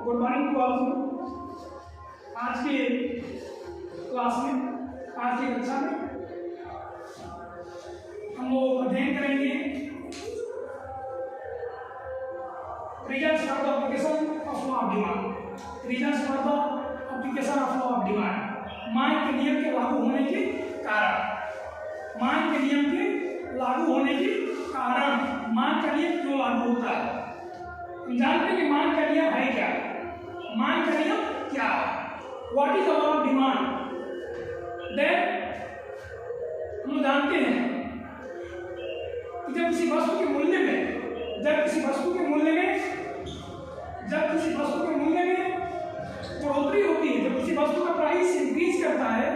Good morning to all. आज के class में, आज की कक्षा में हम लोग अध्ययन करेंगे reasons for the application of law of demand. Reasons for the application of law of demand, मांग के नियम के लागू होने के कारण। मांग के नियम के लागू होने के कारण, मांग का नियम क्यों लागू होता है। हम जानते हैं कि मांग का नियम है क्या। मांग का नियम क्या है? What is the law of demand? Then हम जानते हैं कि जब किसी वस्तु के मूल्य में, जब किसी वस्तु के मूल्य में बढ़ोतरी होती है, जब किसी वस्तु का प्राइस इंक्रीज करता है,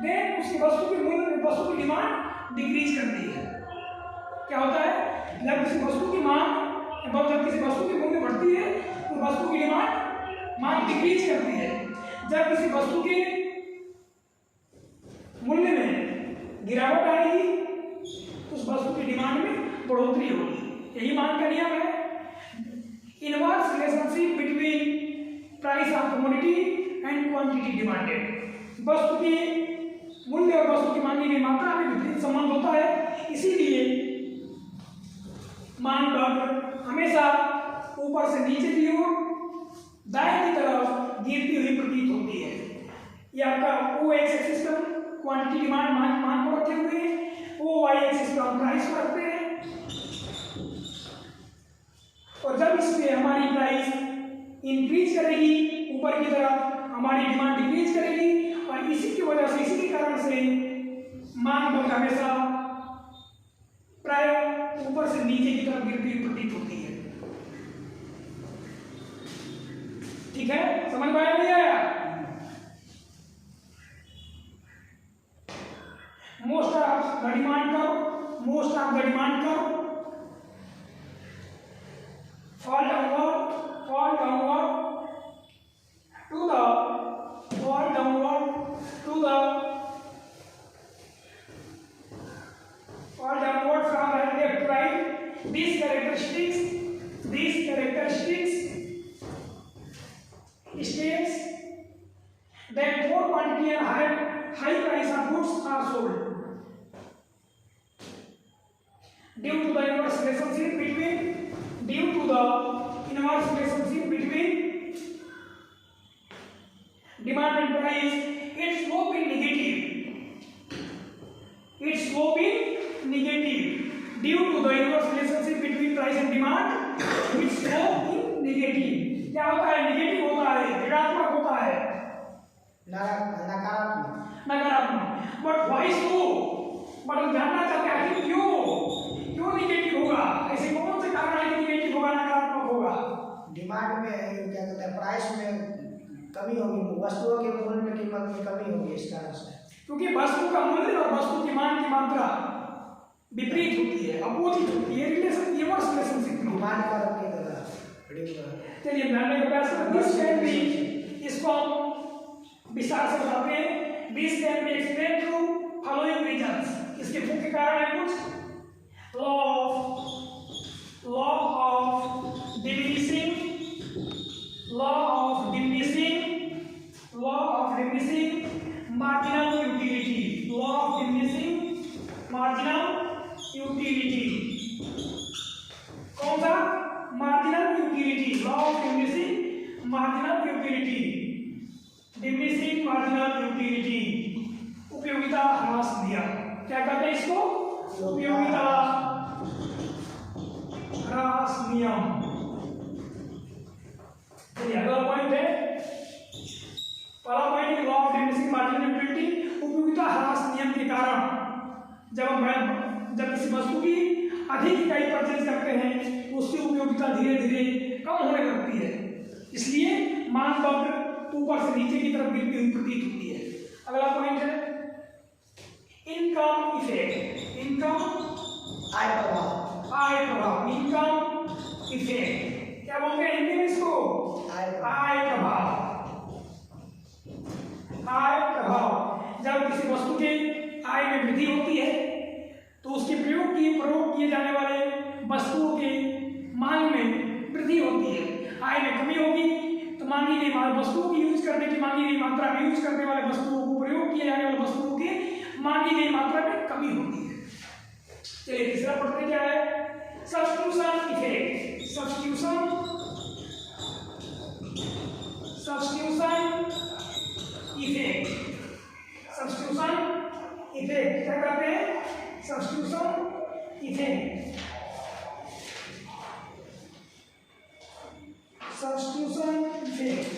देन उसकी वस्तु के मूल्य, वस्तु की डिमांड डिक्रीज करती है। क्या होता है? जब किसी वस्तु की मांग, जब किसी वस्तु की मूल्य बढ़ती है तो वस्तु की मांग डिक्रीज करती है। जब किसी वस्तु के मूल्य में गिरावट आएगी तो उस वस्तु की डिमांड में बढ़ोतरी होगी। यही मांग का नियम है। Inverse relationship between price of commodity and quantity demanded. वस्तु के मूल्य और वस्तु की मांगी गई मात्रा में विपरीत संबंध होता है। इसीलिए मांग वक्र हमेशा ऊपर से नीचे की ओर दाएं की तरफ गिरती हुई प्रतीत होती है। ये आपका ओ एक्स एक्सिस पर क्वांटिटी डिमांड मांग को रखे हुए हैं, ओ वाई एक्सिस पर हम प्राइस को रखते हैं। और जब इसमें हमारी प्राइस इंक्रीज करेगी ऊपर की तरफ, हमारी डिमांड डिक्रीज करेगी, और इसी की वजह से, इसी के कारण से मांग वक्र हमेशा प्राय ऊपर से नीचे की तरफ गिरती हुई प्रतीत होती है। ठीक है, समझ में आया नहीं आया? Most of the demand curve, most of the demand curve fall downward from left to right. These characteristics states that more quantity and high price of goods are sold due to the inverse relationship between demand and price. Its slope is negative due to the inverse relationship between price and demand. Its slope is negative. क्या होता है? Negative होता है, ऋणात्मक होता है, नकारात्मक। But why so? But हम जानना चाहते हैं कि क्यों नेगेटिव होगा? ऐसे कौन से कारण है कि नेगेटिव होगा, नकारात्मक होगा? डिमांड में क्या कहते हैं, प्राइस में कमी होगी, वस्तुओं के मूल्य में कीमत में कमी होगी इस कारण से। क्योंकि वस्तु का मूल्य और वस्तु की मांग की मात्रा विपरीत होती है, अपोजिट होती है। रिलेशन, इनवर्स रिलेशनशिप डिमांड का की तरह। चलिए जानने का प्रयास करते हैं। इसको हम विस्तार से बताते हैं। This can be explain through following reasons. इसके मुख्य कारण है कुछ। Law of diminishing marginal utility, law of diminishing marginal utility। कौन सा? marginal utility, law of diminishing marginal utility, diminishing marginal utility। उपयोगिता ह्रास नियम। क्या कहते हैं इसको? उपयोगिता ह्रास नियम। चलिए अगला पॉइंट है, पहला पॉइंट है law of diminishing marginal utility. उपयोगिता ह्रास नियम के कारण जब किसी वस्तु की अधिक इकाई परचेज करते हैं तो उसकी उपयोगिता धीरे धीरे कम होने लगती है। इसलिए मांग वक्र ऊपर से नीचे की तरफ गिरती हुई प्रतीत होती है। अगला पॉइंट है इनकम इफेक्ट। आय प्रभाव, इनकम इफेक्ट। क्या बोलते हैं हिंदी में इसको? आय प्रभाव। जब किसी वस्तु के आय में वृद्धि होती है तो उसके प्रयोग किए जाने वाले वस्तुओं के मांग में वृद्धि होती है। आय में कमी होगी तो मांगी गई वस्तुओं की यूज करने की मांगी गई मात्रा में यूज करने वाले वस्तुओं को प्रयोग किए जाने वाले वस्तुओं की मांगी गई मात्रा में कमी होती है। चलिए तीसरा पढ़ते क्या है, substitution effect. Substitution effect, substitution effect क्या कहते हैं, सब्स्टिट्यूशन इफेक्ट। सब्स्टिट्यूशन इफेक्ट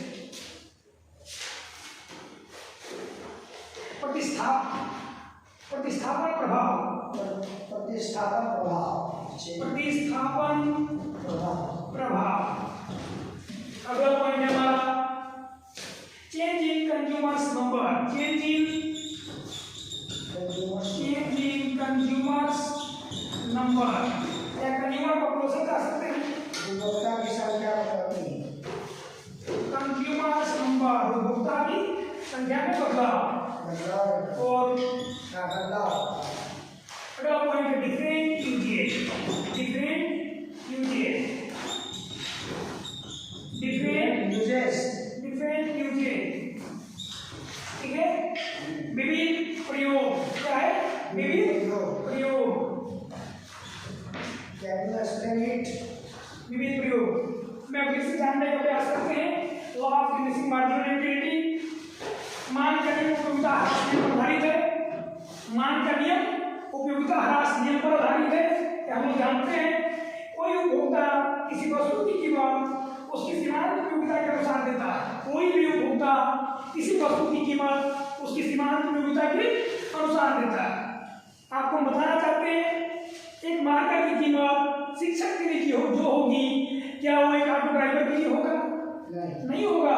प्रतिस्थापन प्रभाव। प्रतिस्थापन प्रभाव। अगला पॉइंट है हमारा change in consumers number. Change in consumers number या कंज्यूमर पॉपुलेशन कह सकते हैं, उपभोक्ता की संख्या में कमी। कंज्यूमर्स नंबर उपभोक्ता की संख्या में बदलाव। और अगला पॉइंट है डिफरेंट यूजेज। ठीक है, विविध प्रयोग। क्या है, विविध प्रयोग। विविध प्रयोग में फिर से जानने का प्रयास करते हैं। Law of diminishing marginal utility. मान का नियम उपयोगिता ह्रास नियम पर आधारित है। मान का नियम उपयोगिता ह्रास नियम पर आधारित है। हम लोग जानते हैं कोई उपभोक्ता किसी वस्तु की कीमत उसकी सीमांत उपयोगिता के अनुसार देता है। कोई भी उपभोक्ता किसी वस्तु की कीमत उसकी सीमांत उपयोगिता के अनुसार देता है। आपको हम बताना चाहते हैं एक मार्कर की कीमत शिक्षक के लिए जो होगी, क्या वो एक ऑटो ड्राइवर के लिए होगा? नहीं होगा।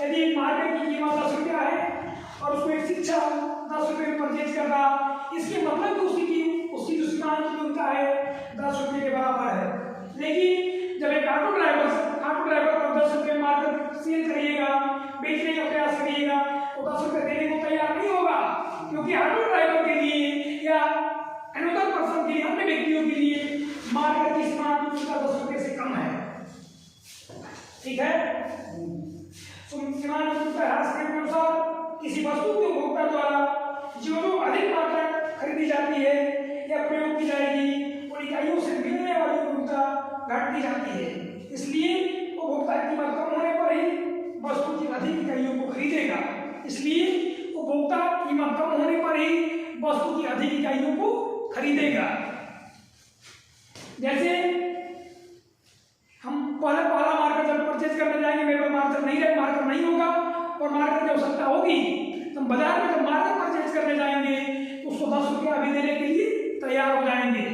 यदि एक मार्कर की कीमत 10 रुपया है और उसको एक शिक्षक 10 रुपये में परचेज कर रहा, इसके मतलब कि उसकी जो सीमांत उपयोगिता है 10 रुपये के बराबर है। लेकिन जब एक ऑटो ड्राइवर को 10 रुपये मार्कर सेल करिएगा, बेचने का प्रयास करिएगा, तो 10 रुपये देने को तैयार नहीं होगा, क्योंकि ऑटो ड्राइवर के लिए या अनदर पर्सन के लिए, अन्य व्यक्तियों के लिए मार्कर की सीमांत उपयोगिता 10 रुपये से कम है। ठीक है, सीमांत उपयोगिता ह्रास के अनुसार किसी वस्तु के उपभोक्ता द्वारा जो अधिक मात्रा खरीदी जाती है या प्रयोग की जाएगी, उन इकाइयों से मिलने वाली उपयोगिता घटती जाती है। इसलिए उपभोक्ता की कीमत कम होने पर ही वस्तु की अधिक इकाइयों को खरीदेगा। इसलिए उपभोक्ता कीमत कम होने पर ही वस्तु की अधिक इकाइयों को खरीदेगा। जैसे हम पहला मार्कर जब परचेज करने जाएंगे, मेरे पास मार्कर नहीं होगा और मार्कर की आवश्यकता होगी, तो बाजार में जब मार्कर परचेज करने जाएंगे तो उसको 10 रुपया अभी देने के लिए तैयार हो जाएंगे।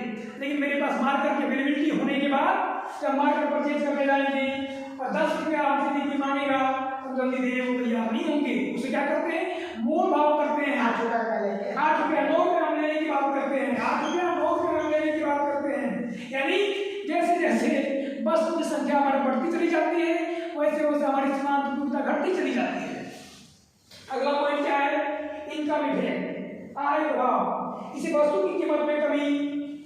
लेकिन मेरे पास मार्कर की अवेलेबिलिटी होने के बाद जब मार्कर परचेज करने जाएंगे और 10 रुपया आपसे कोई मांगेगा तो जल्दी देने को तैयार नहीं होंगे। उसे क्या करते हैं, मोल भाव करते हैं। 8 रुपया 9 रुपया हम लेने की बात करते हैं, 8 रुपया 9 रुपया हम लेने की बात करते हैं। यानी जैसे जैसे वस्तु की संख्या हमारी बढ़ती चली जाती है, वैसे वैसे हमारी सीमांत उपयोगिता घटती चली जाती है। अगला पॉइंट क्या है, इनकम इफेक्ट, आय प्रभाव। किसी वस्तु की कीमत में कमी,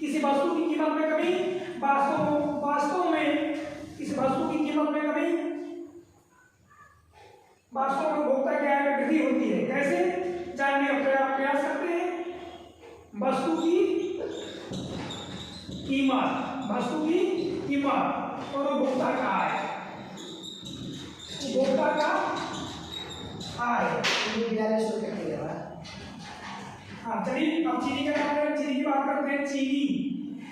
किसी वस्तु की कीमत में कमी, वास्तव में किसी वस्तु की कीमत में कमी, वास्तव में उपभोक्ता की आय में वृद्धि होती है। कैसे जानने का प्रयास करते हैं, वस्तु की कीमत और उपभोक्ता का आय। उपभोक्ता का आय 42 रुपये किलो है। हाँ, चलिए अब चीनी का नाम है, चीनी की बात करते हैं। चीनी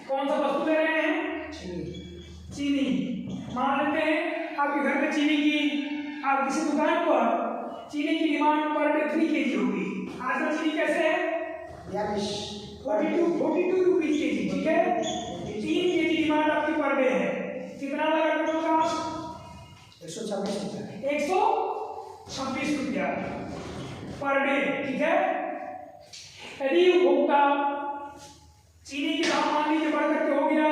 कौन सा वस्तु ले रहे हैं, चीनी। मान लेते हैं आपके घर में चीनी की, आप किसी दुकान पर चीनी की डिमांड पर डे 3 kg होगी। आज का चीनी कैसे है, 42 रुपीज के जी। ठीक है, 3 kg डिमांड आपकी पर डे है। कितना लगा टोटल कास्ट, 126 रुपया पर डे। ठीक है, यदि उपभोक्ता चीनी के दाम मान लीजिए बढ़ करके हो गया,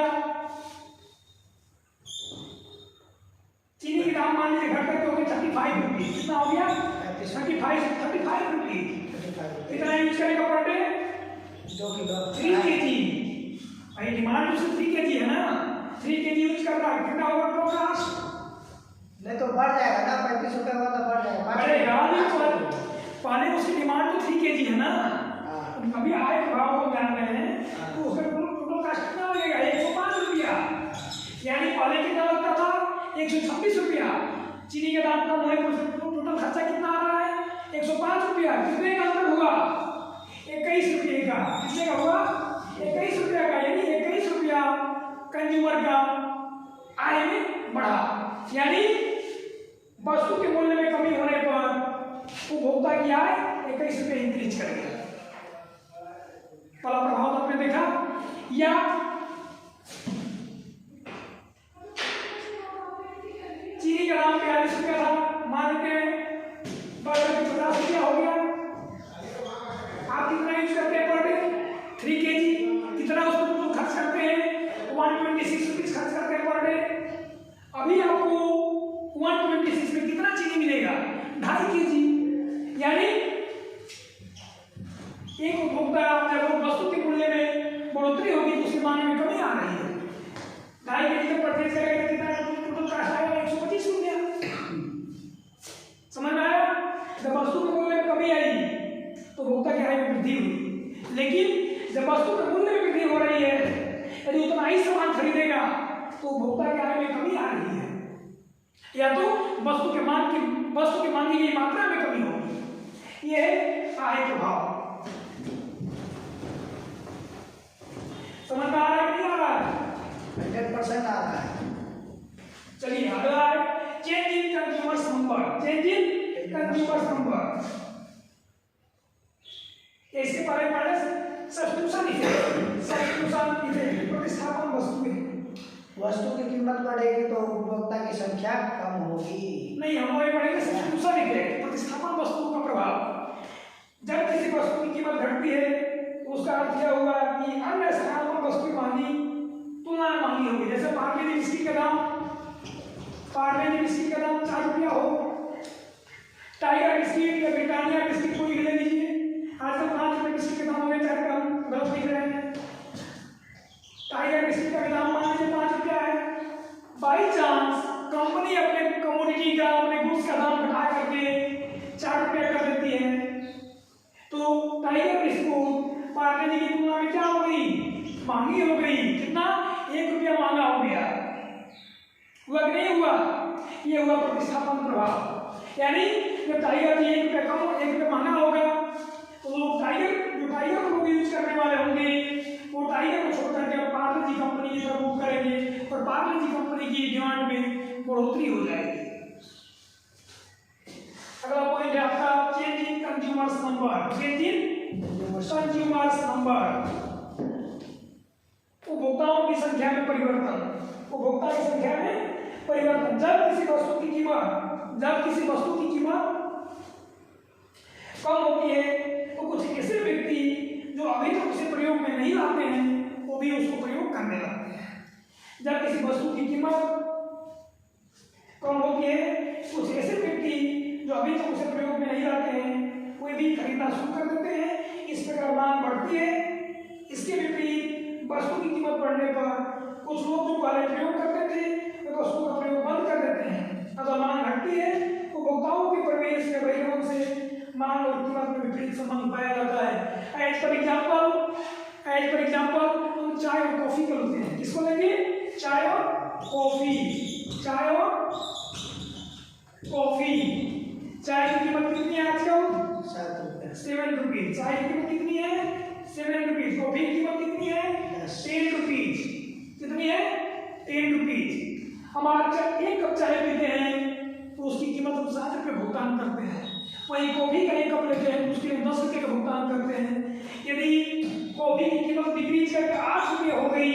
चीनी के दाम मान लीजिए घट करके हो गया 35 रुपीज। कितना हो गया, 35 रुपीज। कितना यूज करेगा पर डे, 2 किलो 3 kg। भाई डिमांड उससे 3 kg है ना, 3 kg यूज कर रहा है, कितना होगा टोटल कास्ट, नहीं तो बढ़ जाएगा ना, रुपये हुआ तो बढ़ जाएगा, 5 अरे यार रुपये। पहले उसकी डिमांड तो 3 kg है ना, हाँ। अभी आय प्रभाव को जान रहे हैं तो उसका टोटल कास्ट कितना हो जाएगा 105 रुपया, यानी पहले कितना लगता था 126 रुपया, चीनी का दाम कम होने पर टोटल खर्चा कितना आ रहा है 105 रुपया। कितने का अंतर हुआ 21 रुपये का, कितने का हुआ 21 रुपया का, यानी 21 रुपया कंज्यूमर का आय में बढ़ा, यानी वस्तु के मूल्य में कमी होने पर उपभोक्ता की आय 21 रुपये इंक्रीज कर गया। पहला प्रभाव आपने देखा। या चीनी का दाम 42 रुपया था, मान के बढ़कर 50 रुपया हो गया। आप कितना यूज करते हैं पर डे 3 kg, कितना उसको खर्च करते हैं 126 रुपीज खर्च करते हैं पर डे। अभी आपको 126 में कितना चीनी मिलेगा 2.5 kg, यानी एक उपभोक्ता जब वस्तु के मूल्य में बढ़ोतरी होगी तो उसकी मांग में कमी आ रही है। 2.5 kg का परचेज करेगा कितना टोटल कास्ट आएगा 125 रुपया। समझ में आया? जब वस्तु के मूल्य में कमी आई तो उपभोक्ता की आय में वृद्धि हुई, लेकिन जब वस्तु के मूल्य में वृद्धि हो रही है यदि उतना ही सामान खरीदेगा तो उपभोक्ता की आय में कमी आ रही है, या तो वस्तु की मांगी गई मात्रा में कमी होगी। यह है आय प्रभाव। समझ में आ रहा है कि नहीं आ रहा है? 100% आ रहा है। चलिए अगला है change in consumers number. Change in consumers number, इसके बारे में सब्स्टिट्यूशन इफेक्ट, प्रतिस्थापन वस्तु की कीमत बढ़ेगी तो उपभोक्ता की संख्या कम होगी। नहीं, हम वही पढ़ेंगे सब्स्टिट्यूशन इफेक्ट, प्रतिस्थापन वस्तुओं का प्रभाव। जब किसी वस्तु की कीमत घटती है तो उसका अर्थ यह हुआ कि अन्य स्थानों पर वस्तु की मांगी तुलना में महंगी होगी। जैसे पार्ले जी बिस्किट का दाम 4 रुपया हो, टाइगर बिस्किट या ब्रिटानिया बिस्किट कोई ले लीजिए, आजकल 5 रुपये बिस्किट के दाम हो गए, चाहे कम गलत दिख रहे हैं। टाइगर बिस्किट का दाम मान लीजिए 5 रुपया है। बाई चांस कंपनी अपने कमोडिटी का, अपने गुड्स का दाम घटा करके 4 रुपया कर देती है, तो टाइगर बिस्कुट पार्ले जी की तुलना में क्या हो गई, महंगी हो गई। कितना 1 रुपया महंगा हो गया। हुआ कि नहीं हुआ? ये हुआ प्रतिस्थापन प्रभाव। यानी जब टाइगर जी 1 रुपया कम 1 रुपया महंगा होगा तो लोग टाइगर को लोग यूज करने वाले होंगे, वो टाइगर को छोड़ करके पार्ले जी कंपनी की तरफ मूव करेंगे और पार्ले जी कंपनी की डिमांड में बढ़ोतरी हो जाएगी। अगला पॉइंट है आपका change in consumers number. Change in consumers number, उपभोक्ताओं की संख्या में परिवर्तन। उपभोक्ता की संख्या में परिवर्तन। जब किसी वस्तु की कीमत कम होती है तो कुछ ऐसे व्यक्ति जो अभी तक उसे प्रयोग में नहीं लाते हैं वो भी उसको प्रयोग करने लगते हैं। जब किसी वस्तु की कीमत कम होती है कुछ ऐसे व्यक्ति जो अभी तक उसे प्रयोग में नहीं लाते हैं वो भी खरीदना शुरू कर देते हैं। इस प्रकार मांग बढ़ती है। इसके विपरीत वस्तु की कीमत बढ़ने पर कुछ लोग जो पहले प्रयोग करते थे वे वस्तु का प्रयोग बंद कर देते हैं। अगर मांग घटती है तो उपभोक्ताओं के प्रवेश या बहिर्गमन से मांग और कीमत में विपरीत संबंध पाया जाता है। एज पर एग्जाम्पल हम चाय और कॉफी को लेते हैं। किसको लेंगे? चाय और कॉफी। चाय की कीमत कितनी है आजकल? 7 रुपीज। चाय की कीमत कितनी है? 7 रुपीज। कॉफी की कीमत कितनी है? 10 रुपीज। कितनी है? 10 रुपीज। हम आज एक कप चाय पीते हैं तो उसकी कीमत हम 7 रुपये भुगतान करते हैं। वही कॉफी का 1 कप लेते हैं तो उसके लिए 10 रुपये का भुगतान करते हैं। यदि कॉफी की कीमत डिक्रीज करके 8 रुपये हो गई,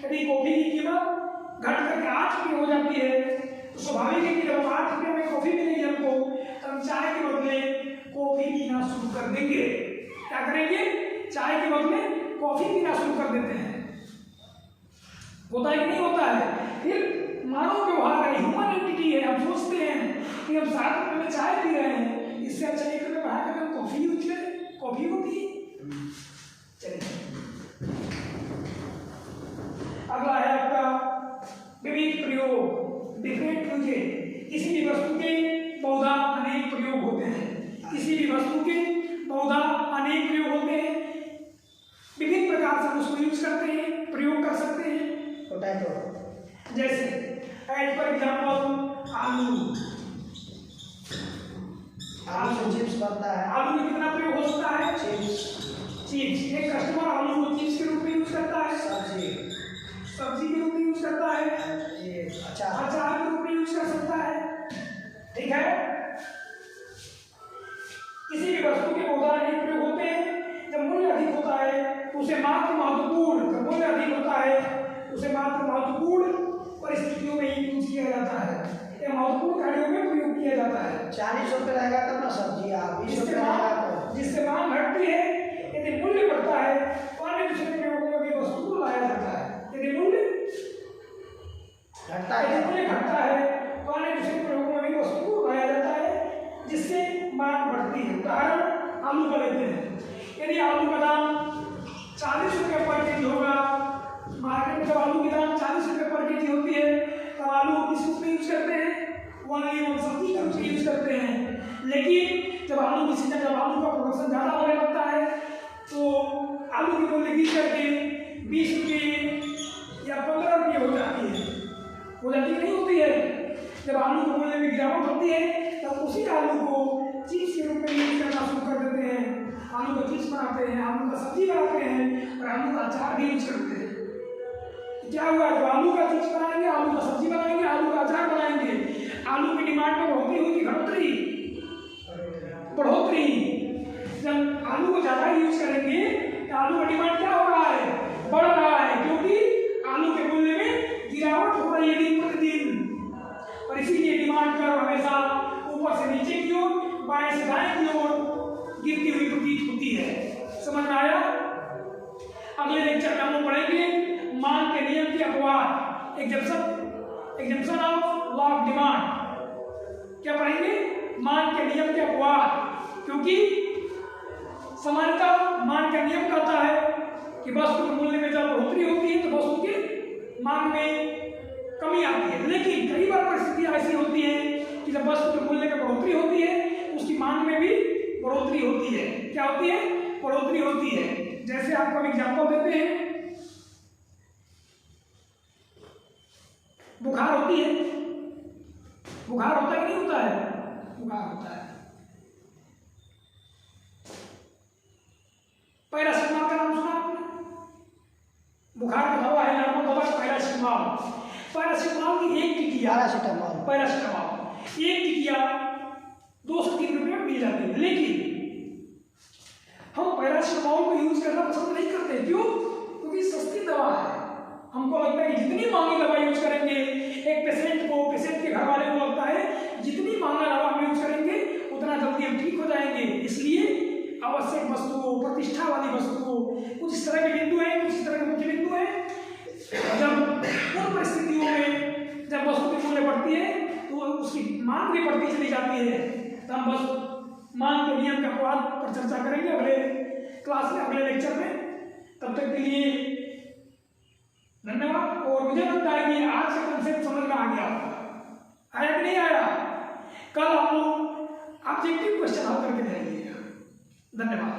यदि कॉफी की कीमत घट करके 8 रुपये हो जाती है तो स्वाभाविक है कि जब 8 रुपये में कॉफी मिलेगी हमको तो हम चाय के बदले कॉफी पीना शुरू कर देंगे। क्या करेंगे? चाय के बदले कॉफी पीना शुरू कर देते हैं। होता है कि नहीं होता है? फिर मानव व्यवहार है, ह्यूमन एंटिटी है। हम सोचते हैं कि हम 7 रुपये में चाय पी रहे हैं, इससे अच्छा 1 रुपये बढ़ा कर हम कॉफी यूज करें, कॉफी होती है। चलिए अगला है आपका विविध प्रयोग, डिफरेंट यूजेज। किसी भी वस्तु के बहुधा आलू, आलू से चिप्स बनता है। आलू में कितना प्रयोग हो सकता है? Chips, chips. एक कस्टमर आलू को चिप्स के रूप में यूज करता है, सब्जी, सब्जी के रूप में यूज करता है, ये अचार, अचार के रूप में यूज कर सकता है। ठीक है। किसी भी वस्तु के बहुत अनेक प्रयोग होते हैं। जब मूल्य अधिक होता है तो उसे मात्र महत्वपूर्ण, जब मूल्य अधिक होता है उसे मात्र महत्वपूर्ण परिस्थितियों में ही यूज किया जाता है, या महत्वपूर्ण कार्यों में प्रयोग किया जाता है। 40 रुपये रहेगा तब ना सब्जी, आप 20 रुपये रहेगा तो जिससे मांग घटती है, यदि मूल्य बढ़ता है तो अन्य दूसरे प्रयोगों में भी वस्तु को लाया जाता है। यदि मूल्य घटता है, मूल्य घटता है तो अन्य दूसरे प्रयोगों में भी वस्तु को लाया जाता है, जिससे मांग बढ़ती है। उदाहरण आलू का लेते हैं। यदि आलू का दाम 40 रुपये पर केजी होगा, मार्केट में जब आलू की दाम 40 रुपये पर केजी होती है तब आलू को किस रूप में यूज करते हैं? ओनली वन सब्जी के रूप में यूज करते हैं। लेकिन जब आलू की सीजन, जब आलू का प्रोडक्शन ज़्यादा होने लगता है तो आलू की मूल्य गिर करके 20 रुपये या 15 रुपये हो जाती है। हो जाती नहीं होती है। जब आलू के मूल्य में गिरावट होती है तब उसी आलू को चिप्स के रूप में यूज करना शुरू कर देते हैं। आलू का चिप्स बनाते हैं, आलू का सब्जी बनाते हैं और आलू का अचार भी यूज करते हैं। क्या हुआ? जब आलू का चिप्स बनाएंगे, आलू का सब्जी बनाएंगे, आलू का अचार बनाएंगे, आलू की डिमांड में बढ़ोतरी हुई, घटोतरी, बढ़ोतरी। जब आलू को ज्यादा यूज करेंगे तो आलू का डिमांड क्या हो रहा है? बढ़ रहा है, क्योंकि आलू के मूल्य में गिरावट हो रही है दिन प्रतिदिन। और इसीलिए डिमांड कर्व हमेशा ऊपर से नीचे की ओर, बाएं से दाएं की ओर गिरती हुई प्रतीत होती है। समझ में आया? अगले लेक्चर में हम लोग पढ़ेंगे मांग के नियम की अपवाद, exemption of law of demand. क्या पढ़ेंगे? मांग के नियम के अपवाद। क्योंकि सामान्यतः मांग का नियम कहता है कि वस्तु के मूल्य में जब बढ़ोतरी होती है तो वस्तु की मांग में कमी आती है। लेकिन कई बार परिस्थितियां ऐसी होती हैं कि जब वस्तु के मूल्य में बढ़ोतरी होती है उसकी मांग में भी बढ़ोतरी होती है। क्या होती है? बढ़ोतरी होती है। जैसे आपको हम एग्जाम्पल देते हैं, बुखार होती है, बुखार होता है कि नहीं होता है? बुखार होता है। पैरासिटामोल का नाम सुना आपने? बुखार का दवा है, नॉर्मल दवा पैरासिटामोल। पैरासिटामोल की एक टिकिया, पैरासिटामोल एक टिकिया 2 से 3 रुपये में मिल जाती है। लेकिन हम पैरासिटामोल को यूज करना पसंद नहीं करते। क्यों? क्योंकि सस्ती दवा है। हमको लगता है कि जितनी महंगी दवा यूज करेंगे, एक पेशेंट के घर वाले को लगता है जितनी महंगा दवा हम यूज करेंगे उतना जल्दी हम ठीक हो जाएंगे। इसलिए आवश्यक वस्तुओं, प्रतिष्ठा वाली वस्तुओं, कुछ इस तरह के बिंदु हैं, कुछ इस तरह के मुख्य बिंदु हैं। जब उन परिस्थितियों में जब वस्तु की मूल्य बढ़ती है तो उसकी मांग भी बढ़ती चली जाती है। तो हम बस मांग के नियम के अपवाद पर चर्चा करेंगे अगले क्लास में, अगले लेक्चर में। तब तक के लिए धन्यवाद। और मुझे लगता है कि आज का कंसेप्ट समझ में आ गया होगा। आया कि नहीं आया? कल आप लोग ऑब्जेक्टिव क्वेश्चन हल करके जाएंगे। धन्यवाद।